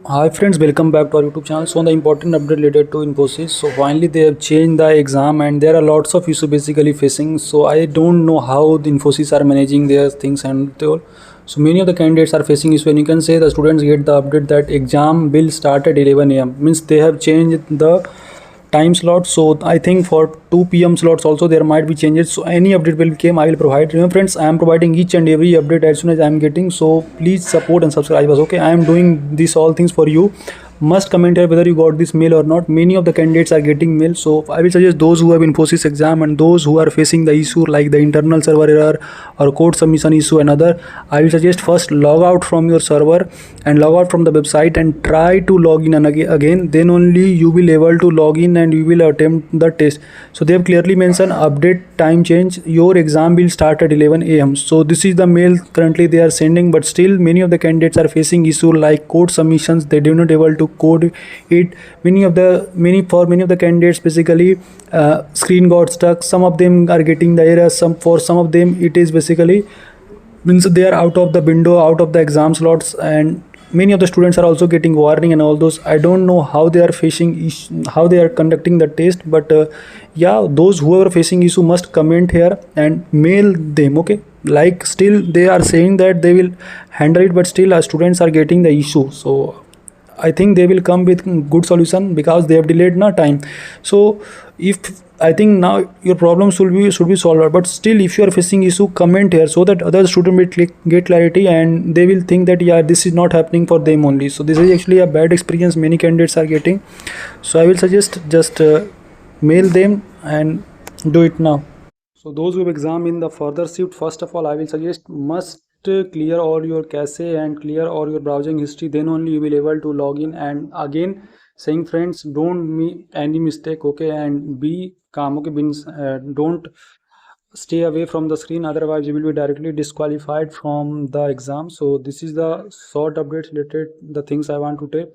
Hi friends, welcome back to our YouTube channel. So on the important update related to Infosys. So finally they have changed the exam and there are lots of issues basically facing. So I don't know how the Infosys are managing their things and all. So many of the candidates are facing issue and you can say the students get the update that exam will start at 11 a.m. Means they have changed the time slot. So I think for 2 p.m. slots also there might be changes. So any update will come, I will provide. Remember friends, I am providing each and every update as soon as I am getting. So please support and subscribe us. Okay, I am doing this all things for you. Must comment here whether you got this mail or not. Many of the candidates are getting mail, so I will suggest those who have Infosys exam and those who are facing the issue like the internal server error or code submission issue and other, I will suggest first log out from your server and log out from the website and try to log in and again, then only you will able to log in and you will attempt the test. So they have clearly mentioned update time change, your exam will start at 11 a.m. So this is the mail currently they are sending, but still many of the candidates are facing issue like code submissions, they do not able to code it. Many of the candidates basically screen got stuck, some of them are getting the error, some of them it is basically means they are out of the window, out of the exam slots, and many of the students are also getting warning and all those. I don't know how they are facing how they are conducting the test, but yeah, those who are facing issue must comment here and mail them. Okay, like still they are saying that they will handle it, but still our students are getting the issue. So I think they will come with good solution because they have delayed no time. So if I think now your problem should be solved, but still if you are facing issue, comment here so that other student will get clarity and they will think that yeah, this is not happening for them only. So this is actually a bad experience many candidates are getting. So I will suggest just mail them and do it now. So those who have exam in the further shift, first of all I will suggest must clear all your cache and clear all your browsing history, then only you will able to log in. And again saying friends, don't make any mistake, okay, and be calm, okay, means don't stay away from the screen, otherwise you will be directly disqualified from the exam. So this is the short update related the things I want to tell.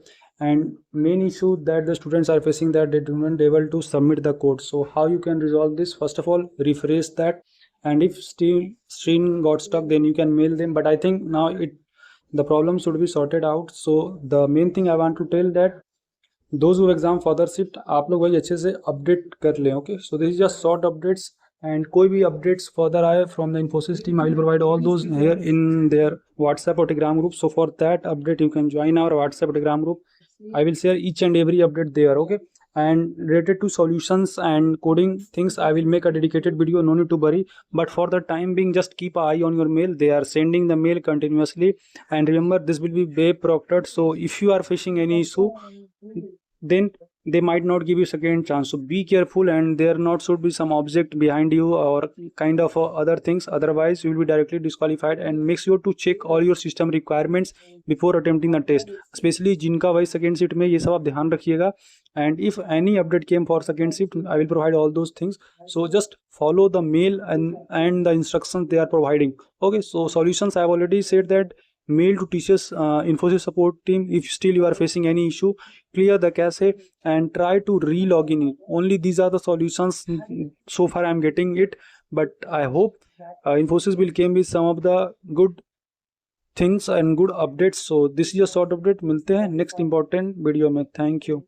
And main issue that the students are facing that they do not able to submit the code. So how you can resolve this? First of all, refresh that, and if still screen got stuck, then you can mail them. But I think now the problem should be sorted out. So the main thing I want to tell that those who exam further shift, आप लोग वही अच्छे से update कर लें. Okay, so this is just short updates, and कोई भी updates further आए from the Infosys team, I will provide all those here in their WhatsApp or Telegram group. So for that update you can join our WhatsApp or Telegram group. I will share each and every update there. Okay, and related to solutions and coding things, I will make a dedicated video, no need to worry. But for the time being, just keep an eye on your mail, they are sending the mail continuously. And remember, this will be web proctored, so if you are facing any issue, then they might not give you second chance. So be careful, and there not should be some object behind you or kind of other things, otherwise you will be directly disqualified. And make sure to check all your system requirements before attempting the test, especially जिनका भाई second shift में, ये सब आप ध्यान रखिएगा. And if any update came for second shift, I will provide all those things. So just follow the mail and the instructions they are providing. Okay, so solutions I have already said that mail to teachers, Infosys support team. If still you are facing any issue, clear the cache and try to re-log in it. Only these are the solutions so far I am getting it, but I hope Infosys will came with some of the good things and good updates. So this is a short update. मिलते हैं next important video में. Thank you.